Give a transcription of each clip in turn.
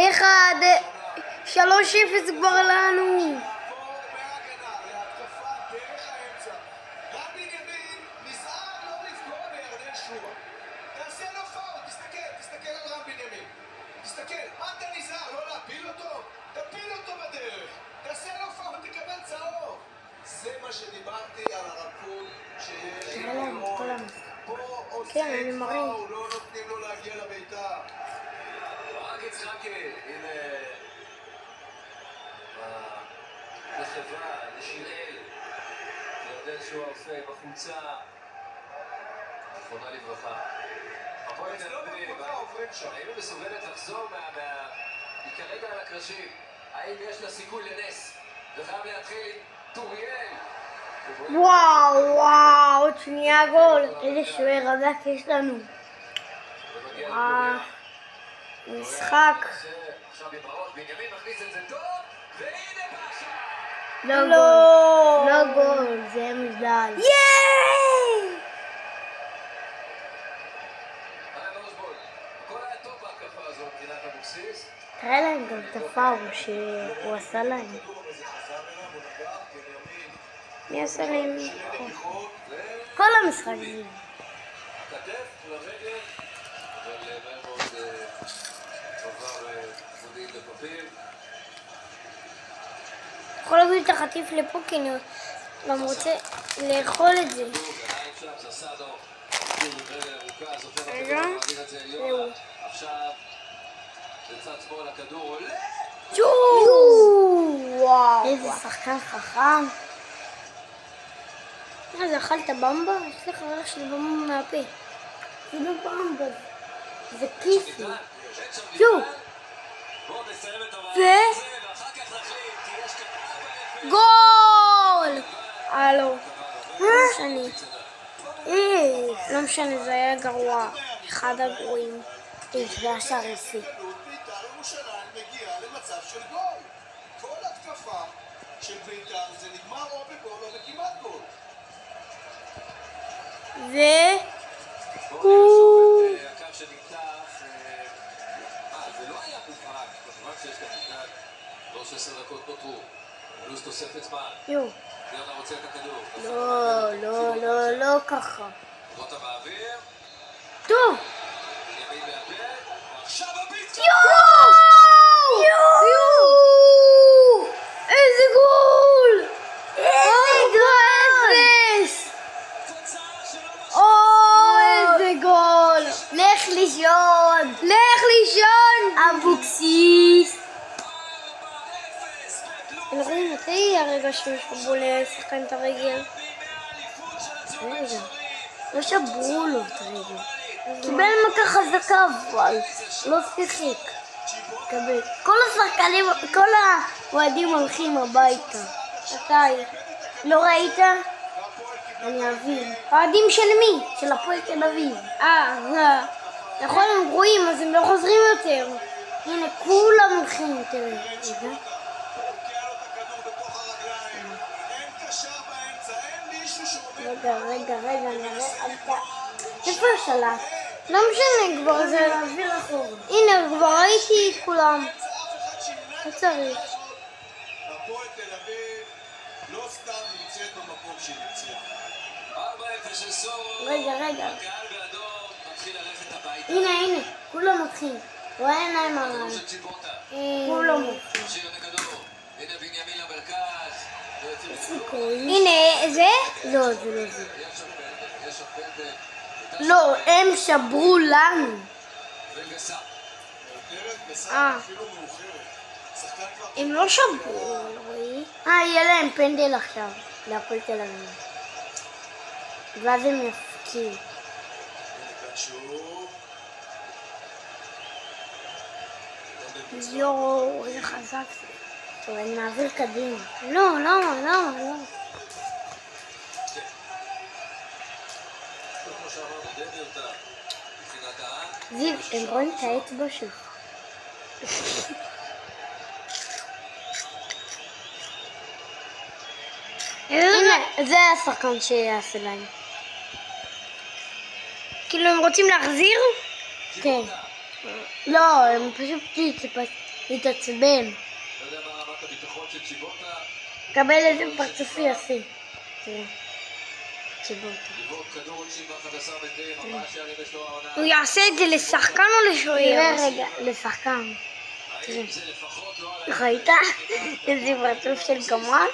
אחד, 3-0 כבר לנו. כן, אני מראה. לא נותנים לו להגיע לביתה. רק יצחקי, הנה בחברה, לשיראל, ירדן שואה עושה בחולצה, זכרונה לברכה. הפועל תל אביב, האם היא מסוגלת לחזור היא כרגע על הקרשים? האם יש לה סיכוי לנס? זה חייב להתחיל עם טוריאל. וואו, עוד שנייה גול. איזה שוער חזק יש לנו. משחק. לא גול, זה מזל. ייי! תראה להם גם את הפאול שהוא עשה להם. מי עשה להם? כל המשחק הזה. יכול להביא את החטיף לפה כי אני גם רוצה לאכול את זה. רגע, זהו. וואו, איזה שחקן חכם. זה אכלת במבה? יש לך ריח של במבה מהפה. זה לא במבה, זה כיסי. גול! הלו, לא משנה, זה היה גרוע. אחד הגרועים. זה השער יפי. כל התקפה של בית"ר זה נגמר או בגול או בכמעט גול. הקו שנפתח, זה לא היה מובהק, כמובן שיש כאן נקראת, לא 16 דקות נותרו, פלוס תוספת זמן. יונה רוצה את הכדור. לא ככה. רוטה באוויר. טוב. ימין מהפן, עכשיו הביצוע! איזה גול! אפס! איזה גול! לך לישון! אבוקסיס! אתם רואים מתי הרגע ששברו לשחקן את הרגל? רגע, לא שברו לו את הרגל. קיבל מכה חזקה אבל לא שיחק. כל השחקנים, כל האוהדים הולכים הביתה. מתי? לא ראית? אני אבין. האוהדים של מי? של הפועל תל אביב. נכון, הם גרועים אז הם לא חוזרים יותר. הנה, כולם הולכים יותר. רגע, נראה אתה. איפה השלט? לא משנה, כבר זה להעביר אחורה. הנה, כבר ראיתי את כולם. לא צריך. הפועל תל אביב לא סתם נמצאת במקום שהיא נמצאת. 4-0 של סורו. רגע. הקהל באדום מתחיל ללכת הביתה. הנה, כולם מתחילים. רואה עיניים עליי. כולם מתחילים. הנה בנימין למרכז. הנה, זה? לא, זה לא זה. לא, הם שברו לנו. הם לא שברו, רואי. יהיה להם פנדל עכשיו, להפועל תל אביב. ואז הם יפקיעו. יואו, איזה חזק זה. טוב, אני מעביר קדימה. לא. זיו, אתם רואים את האצבע שלך. הנה, זה השחקן שיעשה להם. כאילו הם רוצים להחזיר? כן. לא, הם פשוט התעצבן. לא יודע מה רמת הביטחון של צ'יבוטה. קבל איזה פרצופי יפה. תראה. צ'יבוטה. לבעוט כדור עם 11 מטרים, 4 שערים יש לו העונה. הוא יעשה את זה לשחקן או לשוער? תראה רגע, לשחקן. האם זה לפחות לא על ראית? איזה פרצוף של גמל?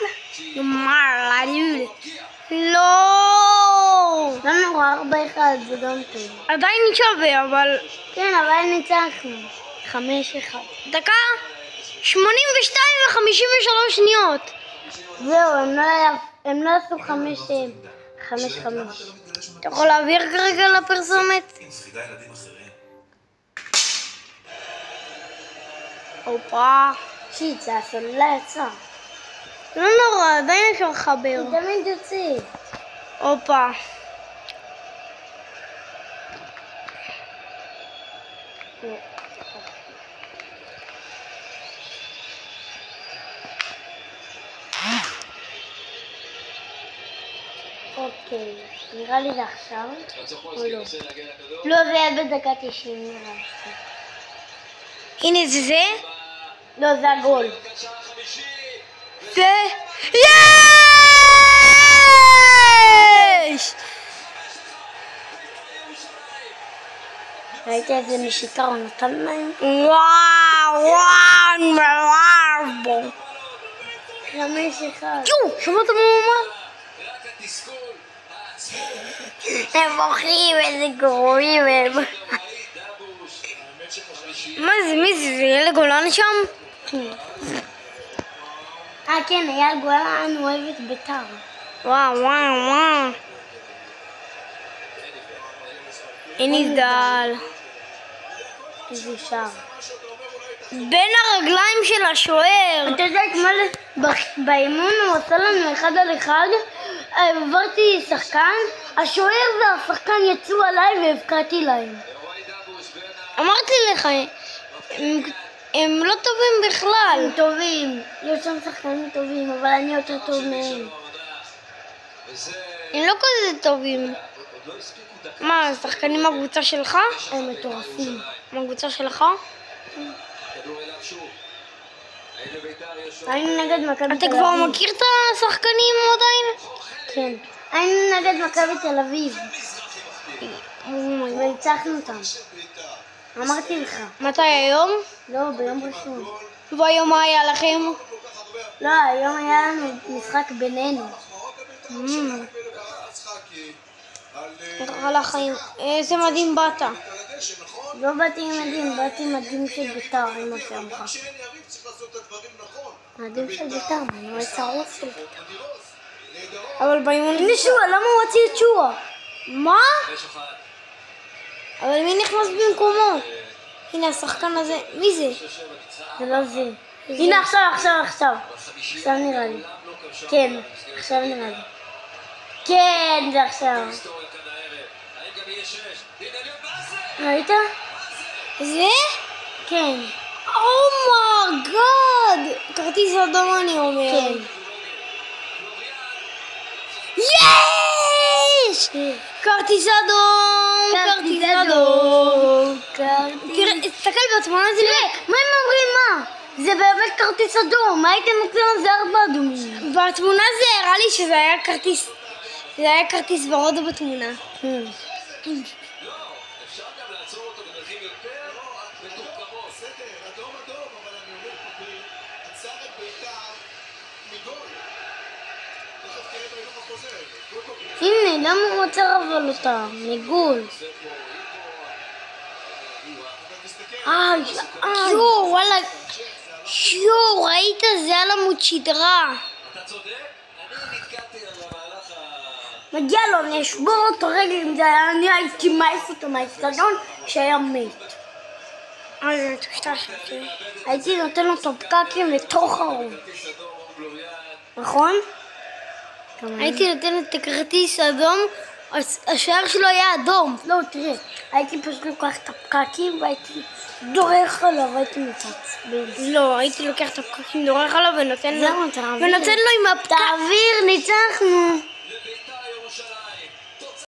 מה, רעיון. לא! לא נורא, 4-1, זה גם טוב. עדיין שווה, אבל... כן, אבל ניצחנו. 5-1. דקה 82 ו-53 שניות. זהו, הם לא עשו 5-5. אתה יכול להעביר כרגע לפרסומת? עם סחידה ילדים אחרים. הופה. שיט, זה הסוללה יצא. לא נורא, עדיין אפשר לחבר. היא תמיד יוצאת. הופה. אוקיי, נראה לי זה עכשיו. רצופולסקי מנסה להגיע לכדור. לא, זה היה בדקה 90 נראה לי. הנה זה. לא, זה הגול. שער החמישי. זה... יש! ראית איזה נשיקה הוא נתן להם? וואו, וואו. 5-1. יו, שמעת מה הוא אמר? רק התסכול העצמי. הם בוכים, איזה גרועים הם. דבוש. האמת שחמישי. מה זה, מי זה? זה ילד גולן שם? כן, אייל גולן אוהב את בית"ר. וואו. אין נבדל. איזה שער. בין הרגליים של השוער. אתה יודע, כמו באימון הוא עשה לנו 1-1, עברתי שחקן, השוער והשחקן יצאו עליי והבקעתי להם. רועי דבוש בין אמרתי לך, הם לא טובים בכלל. הם טובים, יש שם שחקנים טובים, אבל אני יותר טוב מהם. וזה הם לא כזה טובים. עוד לא הספיקו דקה. מה, השחקנים מהקבוצה שלך? הם מטורפים. מהקבוצה שלך? כדור אליו שוב. האם לבית"ר יש עוד... היינו נגד מכבי תל אתה אביב. כבר מכיר את השחקנים עדיין? כן. היינו נגד מכבי תל אביב, וניצחנו אותם. אמרתי לך. מתי היום? לא, ביום ראשון. והיום מה היה לכם? לא, היום היה לנו משחק בינינו. איך הלך חיים? איזה מדהים באת? לא באתי עם מדים, באתי עם מדים של בית"ר, אמא שאמרה. מדים של בית"ר, אני רואה שרוף של בית"ר. אבל באימון... הנה שועה, למה הוא הוציא את שועה? מה? 5-1. אבל מי נכנס במקומו? הנה השחקן הזה, מי זה? זה לא זה. הנה עכשיו. עכשיו נראה לי. כן, עכשיו נראה לי. כן, זה עכשיו. היסטוריה כאן הערב. האם גם יהיה 6? הנה ליאון באסל! ראית? זה? כן. אומייגאד! כרטיס אדום אני אומר. כן. יש! כרטיס אדום! כרטיס אדום! תראה, תסתכל בתמונה זה... מה הם אומרים מה? זה באמת כרטיס אדום, מה הייתם נותנים על זה 4 אדומים? בתמונה זה הראה לי שזה היה כרטיס... זה היה כרטיס ורוד בתמונה. לא, אפשר גם לעצור אותו בדרכים יותר מתוחכמות. בסדר, אדום, אבל אני אומר פה, עצר את בית"ר מגול. תכף תראה בהילוך החוזר. הנה, למה הוא רוצה אבל אותה? מגול. יואו, וואלה. יואו, ראית? זה על עמוד שדרה. אתה צודק, אני נתקעתי על המהלך מגיע לו, אני אשבור אותו רגל אם זה היה, אני הייתי מעיף אותו מהאצטדיון שהיה מת. זה תושטשתי. הייתי נותן לו את הפקקים לתוך הרוב. כרטיס אדום, אור בלוריאן. נכון? הייתי נותנת את הכרטיס האדום, השוער שלו היה אדום. לא, תראה, הייתי פשוט לוקח את הפקקים והייתי דורך עליו, הייתי מתעצבן. לא, הייתי לוקח את הפקקים, דורך עליו ונותן זהו, תעביר. לו עם הפקק. תעביר, ניצחנו.